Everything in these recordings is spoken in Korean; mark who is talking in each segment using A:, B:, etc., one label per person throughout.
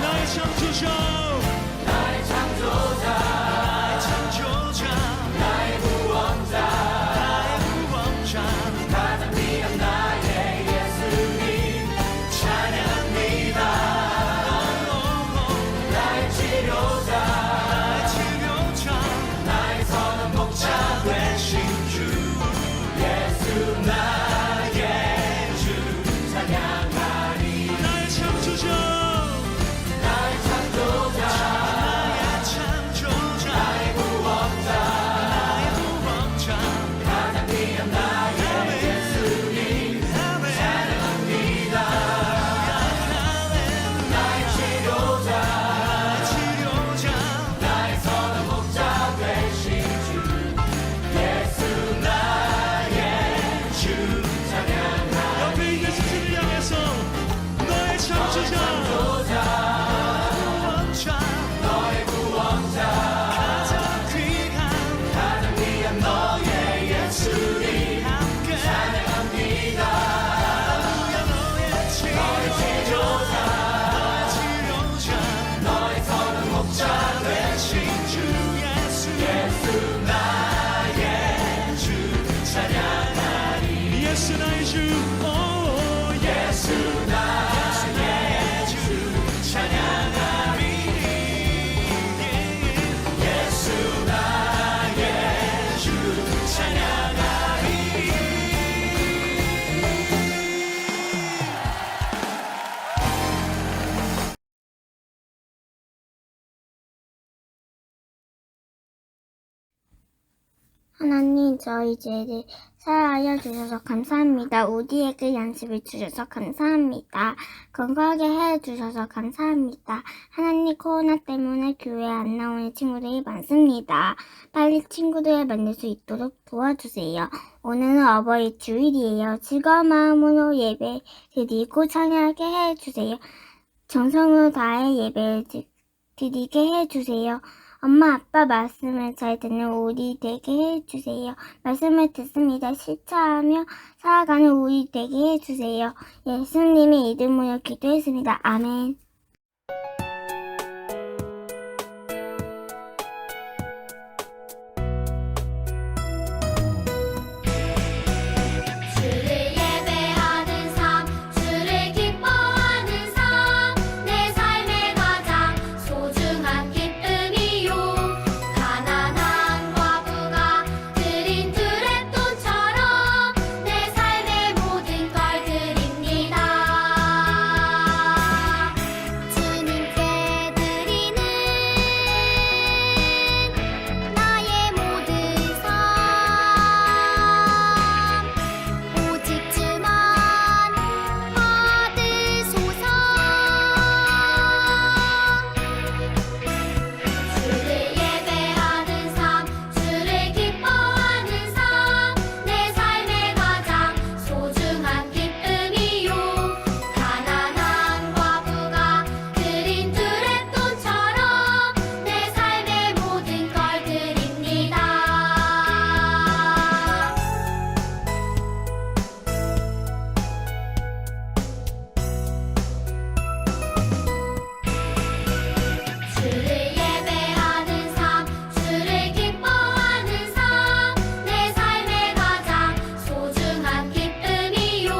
A: 나의 창조자 나의 창조자 나의 구원자 가장 귀한 나의 예수님 찬양합니다. 나의 치료자 나의 선한 목자 되신 주 예수 나의 주 찬양하리. 나의 창조자 나의 창조자 나의 구원자 가장 귀한 나의 예수님 찬양합니다. 나의 치료자 나의 선한 목자 되신 주 예수 나의 주 찬양하리. 옆에 있는 스승을 향해서 너의 창조자 너의 구원자 가장 귀한 너의 예수님 찬양합니다. 너의 치료자 너의 선한 목자 되신 주 예수 나의 주 찬양하리. 예수 나의 주 오 예수 나의 주 찬양하리. 예수 나의 주 찬양하리.
B: 하나님, 저희 죄를 사하여 주셔서 감사합니다. 우리에게 양식을 주셔서 감사합니다. 건강하게 해주셔서 감사합니다. 하나님, 코로나 때문에 교회에 안 나오는 친구들이 많습니다. 빨리 친구들을 만날 수 있도록 도와주세요. 오늘은 어버이 주일이에요. 즐거운 마음으로 예배 드리고 찬양하게 해주세요. 정성으로 다해 예배를 드리게 해주세요. 엄마, 아빠 말씀을 잘 듣는 우리 되게 해주세요. 말씀을 듣습니다. 실천하며 살아가는 우리 되게 해주세요. 예수님의 이름으로 기도했습니다. 아멘.
C: 주를 예배하는 삶, 주를 기뻐하는 삶, 내 삶의 가장 소중한 기쁨이요. 가난한 과부가 드린 드레돈처럼 내 삶의 모든 걸 드립니다. 주님께 드리는 나의 모든 삶, 오직 주만 받으소서. 주를 예배하는 삶, 주를 기뻐하는 삶, 내 삶의 가장 소중한 기쁨이요. 가난한 과부가 드린 드레돈처럼 내 삶의 모든 걸 드립니다. 주를 예배하는 삶, 주를 기뻐하는 삶, 내 삶의 가장 소중한 기쁨이요.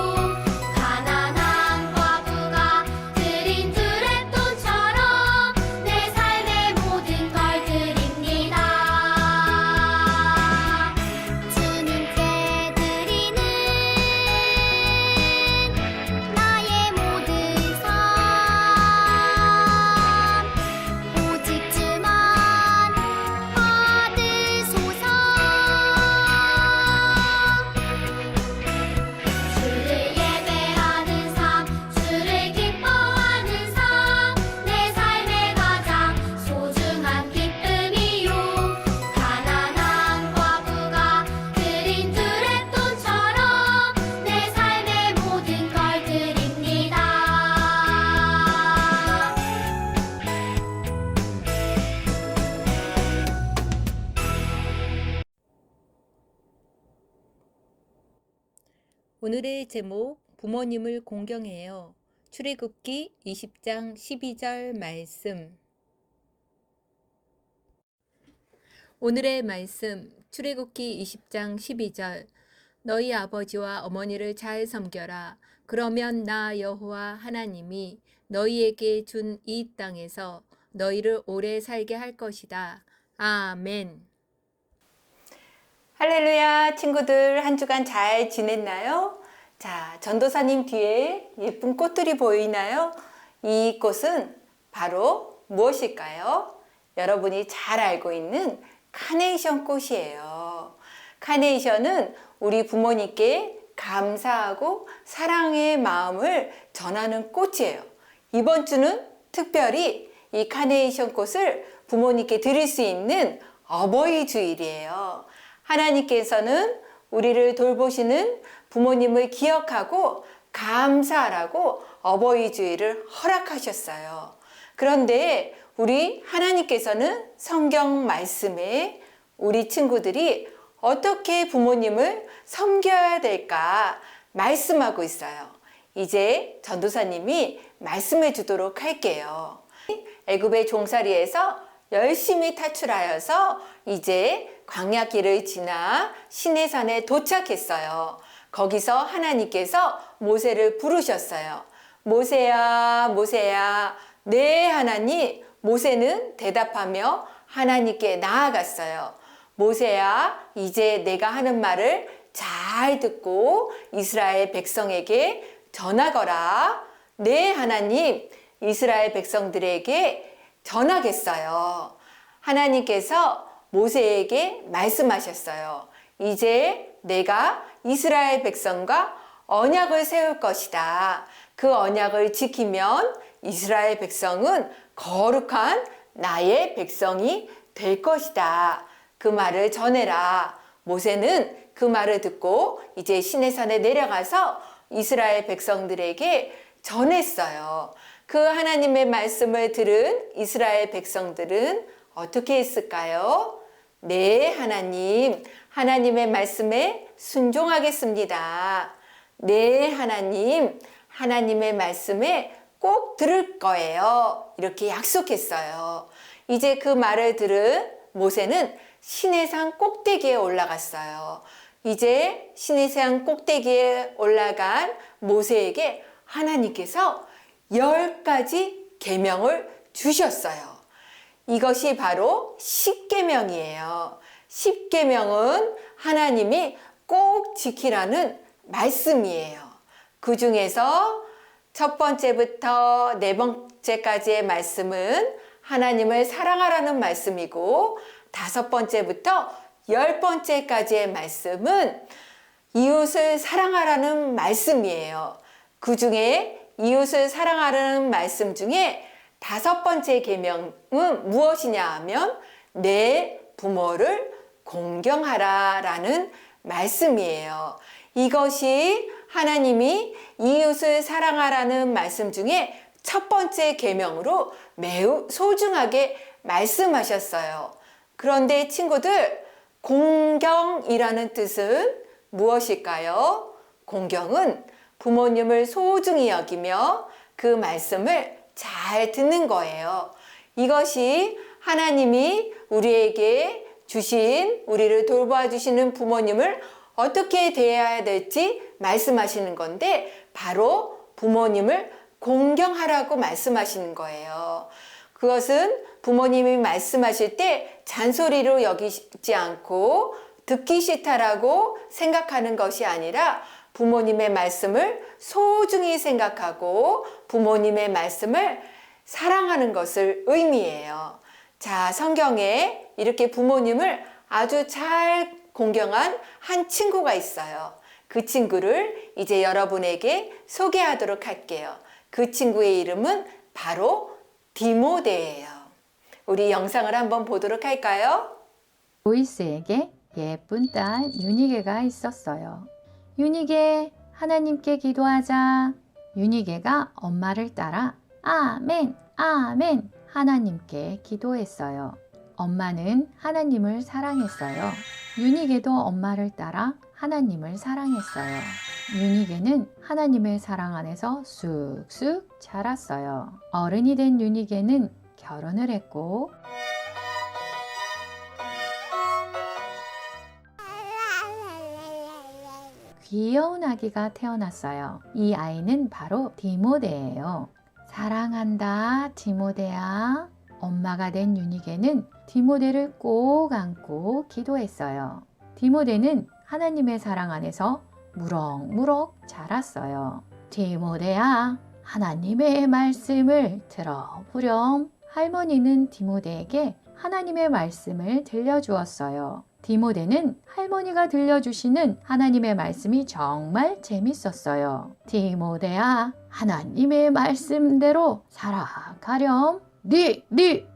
C: 가난한 과부가 드린 드레돈처럼 내 삶의 모든 걸 드립니다. 주님께 드리는 나의 모든 삶, 오직 주만 받으소서. 주를 예배하는 삶, 주를 기뻐하는 삶, 내 삶의 가장 소중한 기쁨이요. 가난한 과부가 드린 드레돈처럼 내 삶의 모든 걸 드립니다.
D: 오늘의 제목 부모님을 공경해요. 출애굽기 20장 12절 말씀. 오늘의 말씀 출애굽기 20장 12절. 너희 아버지와 어머니를 잘 섬겨라. 그러면 나 여호와 하나님이 너희에게 준 이 땅에서 너희를 오래 살게 할 것이다. 아멘.
E: 할렐루야, 친구들 한 주간 잘 지냈나요? 자, 전도사님 뒤에 예쁜 꽃들이 보이나요? 이 꽃은 바로 무엇일까요? 여러분이 잘 알고 있는 카네이션 꽃이에요. 카네이션은 우리 부모님께 감사하고 사랑의 마음을 전하는 꽃이에요. 이번 주는 특별히 이 카네이션 꽃을 부모님께 드릴 수 있는 어버이 주일이에요. 하나님께서는 우리를 돌보시는 부모님을 기억하고 감사하라고 어버이 주일을 허락하셨어요. 그런데 우리 하나님께서는 성경 말씀에 우리 친구들이 어떻게 부모님을 섬겨야 될까 말씀하고 있어요. 이제 전도사님이 말씀해 주도록 할게요. 애굽의 종살이에서 열심히 탈출하여서 이제 광야길을 지나 시내산에 도착했어요. 거기서 하나님께서 모세를 부르셨어요. 모세야, 모세야. 네, 하나님. 모세는 대답하며 하나님께 나아갔어요. 모세야, 이제 내가 하는 말을 잘 듣고 이스라엘 백성에게 전하거라. 네, 하나님. 이스라엘 백성들에게 전하겠어요. 하나님께서 모세에게 말씀하셨어요. 이제 내가 이스라엘 백성과 언약을 세울 것이다. 그 언약을 지키면 이스라엘 백성은 거룩한 나의 백성이 될 것이다. 그 말을 전해라. 모세는 그 말을 듣고 이제 시내산에 내려가서 이스라엘 백성들에게 전했어요. 그 하나님의 말씀을 들은 이스라엘 백성들은 어떻게 했을까요? 네, 하나님. 하나님의 말씀에 순종하겠습니다. 네, 하나님. 하나님의 말씀에 꼭 들을 거예요. 이렇게 약속했어요. 이제 그 말을 들은 모세는 시내산 꼭대기에 올라갔어요. 이제 시내산 꼭대기에 올라간 모세에게 하나님께서 10가지 계명을 주셨어요. 이것이 바로 십계명이에요. 십계명은 하나님이 꼭 지키라는 말씀이에요. 그 중에서 첫 번째부터 네 번째까지의 말씀은 하나님을 사랑하라는 말씀이고, 다섯 번째부터 10번째까지의 말씀은 이웃을 사랑하라는 말씀이에요. 그 중에 이웃을 사랑하라는 말씀 중에 다섯 번째 계명은 무엇이냐 하면 내 부모를 공경하라 라는 말씀이에요. 이것이 하나님이 이웃을 사랑하라는 말씀 중에 첫 번째 계명으로 매우 소중하게 말씀하셨어요. 그런데 친구들, 공경이라는 뜻은 무엇일까요? 공경은 부모님을 소중히 여기며 그 말씀을 잘 듣는 거예요. 이것이 하나님이 우리에게 주신, 우리를 돌봐 주시는 부모님을 어떻게 대해야 될지 말씀하시는 건데, 바로 부모님을 공경하라고 말씀하시는 거예요. 그것은 부모님이 말씀하실 때 잔소리로 여기지 않고 듣기 싫다라고 생각하는 것이 아니라 부모님의 말씀을 소중히 생각하고 부모님의 말씀을 사랑하는 것을 의미해요. 자, 성경에 이렇게 부모님을 아주 잘 공경한 한 친구가 있어요. 그 친구를 이제 여러분에게 소개하도록 할게요. 그 친구의 이름은 바로 디모데예요. 우리 영상을 한번 보도록 할까요?
F: 보이스에게 예쁜 딸 유니게가 있었어요. 유니게, 하나님께 기도하자. 유니게가 엄마를 따라 아멘, 아멘 하나님께 기도했어요. 엄마는 하나님을 사랑했어요. 유니게도 엄마를 따라 하나님을 사랑했어요. 유니게는 하나님의 사랑 안에서 쑥쑥 자랐어요. 어른이 된 유니게는 결혼을 했고 귀여운 아기가 태어났어요. 이 아이는 바로 디모데예요. 사랑한다, 디모데야. 엄마가 된 유니게는 디모데를 꼭 안고 기도했어요. 디모데는 하나님의 사랑 안에서 무럭무럭 자랐어요. 디모데야, 하나님의 말씀을 들어보렴. 할머니는 디모데에게 하나님의 말씀을 들려주었어요. 디모데는 할머니가 들려주시는 하나님의 말씀이 정말 재밌었어요. 디모데야, 하나님의 말씀대로 살아가렴. 네,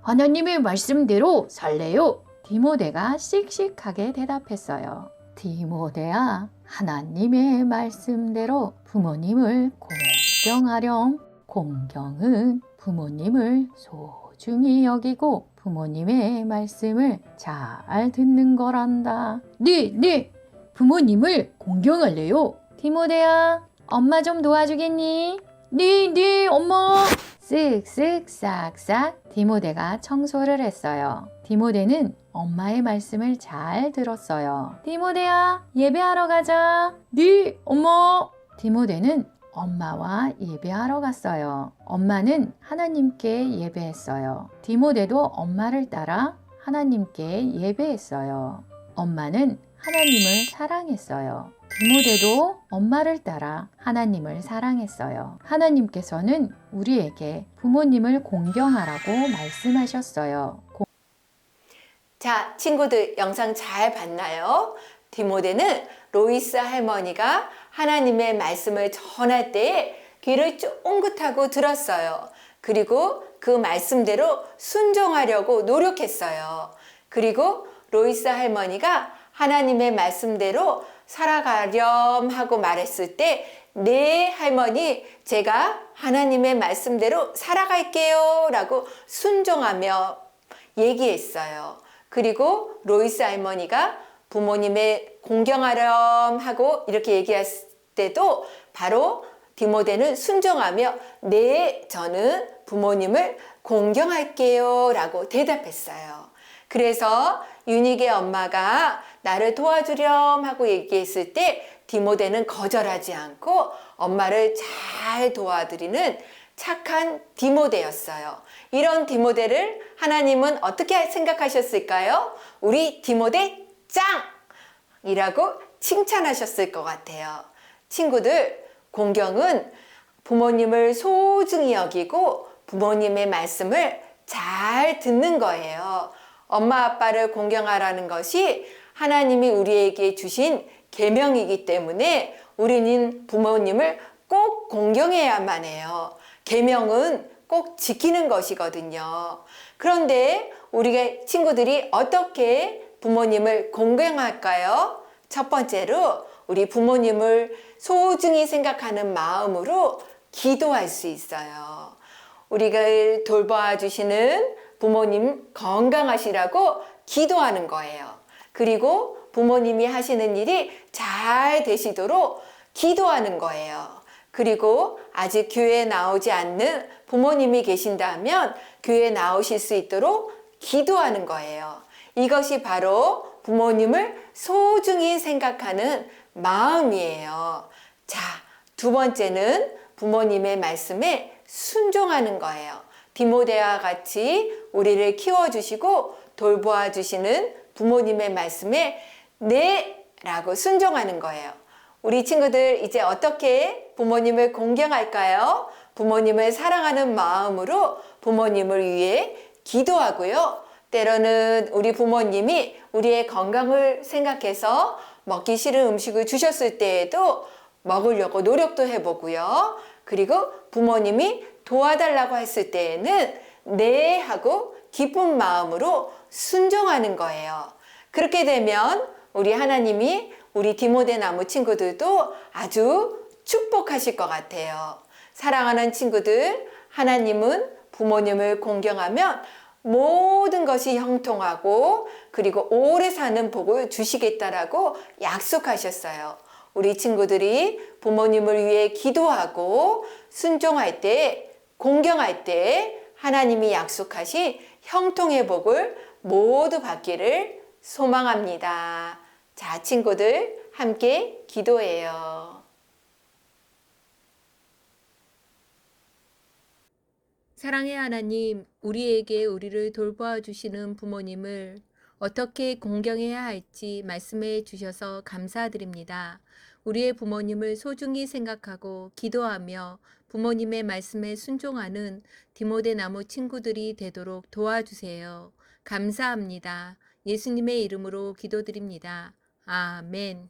F: 하나님의 말씀대로 살래요. 디모데가 씩씩하게 대답했어요. 디모데야, 하나님의 말씀대로 부모님을 공경하렴. 공경은 부모님을 소중히 여기고 부모님의 말씀을 잘 듣는 거란다. 네, 부모님을 공경할래요. 디모데야, 엄마 좀 도와주겠니? 네, 엄마. 쓱쓱 싹싹 디모데가 청소를 했어요. 디모데는 엄마의 말씀을 잘 들었어요. 디모데야, 예배하러 가자. 네, 엄마. 디모데는 엄마와 예배하러 갔어요. 엄마는 하나님께 예배했어요. 디모데도 엄마를 따라 하나님께 예배했어요. 엄마는 하나님을 사랑했어요. 디모데도 엄마를 따라 하나님을 사랑했어요. 하나님께서는 우리에게 부모님을 공경하라고 말씀하셨어요.
E: 자, 친구들 영상 잘 봤나요? 디모데는 로이스 할머니가 하나님의 말씀을 전할 때에 귀를 쫑긋하고 들었어요. 그리고 그 말씀대로 순종하려고 노력했어요. 그리고 로이스 할머니가 하나님의 말씀대로 살아가렴 하고 말했을 때, 네 할머니, 제가 하나님의 말씀대로 살아갈게요 라고 순종하며 얘기했어요. 그리고 로이스 할머니가 부모님의 공경하렴 하고 이렇게 얘기했을 때도 바로 디모데는 순종하며 네, 저는 부모님을 공경할게요 라고 대답했어요. 그래서 유니게 엄마가 나를 도와주렴 하고 얘기했을 때 디모데는 거절하지 않고 엄마를 잘 도와드리는 착한 디모데였어요. 이런 디모데를 하나님은 어떻게 생각하셨을까요? 우리 디모데 짱이라고 칭찬하셨을 것 같아요. 친구들, 공경은 부모님을 소중히 여기고 부모님의 말씀을 잘 듣는 거예요. 엄마 아빠를 공경하라는 것이 하나님이 우리에게 주신 계명이기 때문에 우리는 부모님을 꼭 공경해야만 해요. 계명은 꼭 지키는 것이거든요. 그런데 우리 친구들이 어떻게 부모님을 공경할까요? 첫 번째로 우리 부모님을 소중히 생각하는 마음으로 기도할 수 있어요. 우리가 돌봐 주시는 부모님 건강하시라고 기도하는 거예요. 그리고 부모님이 하시는 일이 잘 되시도록 기도하는 거예요. 그리고 아직 교회에 나오지 않는 부모님이 계신다면 교회에 나오실 수 있도록 기도하는 거예요. 이것이 바로 부모님을 소중히 생각하는 마음이에요. 자, 두 번째는 부모님의 말씀에 순종하는 거예요. 디모데와 같이 우리를 키워주시고 돌보아 주시는 부모님의 말씀에 네 라고 순종하는 거예요. 우리 친구들 이제 어떻게 부모님을 공경할까요? 부모님을 사랑하는 마음으로 부모님을 위해 기도하고요. 때로는 우리 부모님이 우리의 건강을 생각해서 먹기 싫은 음식을 주셨을 때에도 먹으려고 노력도 해보고요. 그리고 부모님이 도와달라고 했을 때에는 네 하고 기쁜 마음으로 순종하는 거예요. 그렇게 되면 우리 하나님이 우리 디모데 나무 친구들도 아주 축복하실 것 같아요. 사랑하는 친구들, 하나님은 부모님을 공경하면 모든 것이 형통하고 그리고 오래 사는 복을 주시겠다라고 약속하셨어요. 우리 친구들이 부모님을 위해 기도하고 순종할 때, 공경할 때 하나님이 약속하신 형통의 복을 모두 받기를 소망합니다. 자, 친구들 함께 기도해요.
D: 사랑의 하나님, 우리에게 우리를 돌보아 주시는 부모님을 어떻게 공경해야 할지 말씀해 주셔서 감사드립니다. 우리의 부모님을 소중히 생각하고 기도하며 부모님의 말씀에 순종하는 디모데 나무 친구들이 되도록 도와주세요. 감사합니다. 예수님의 이름으로 기도드립니다. 아멘.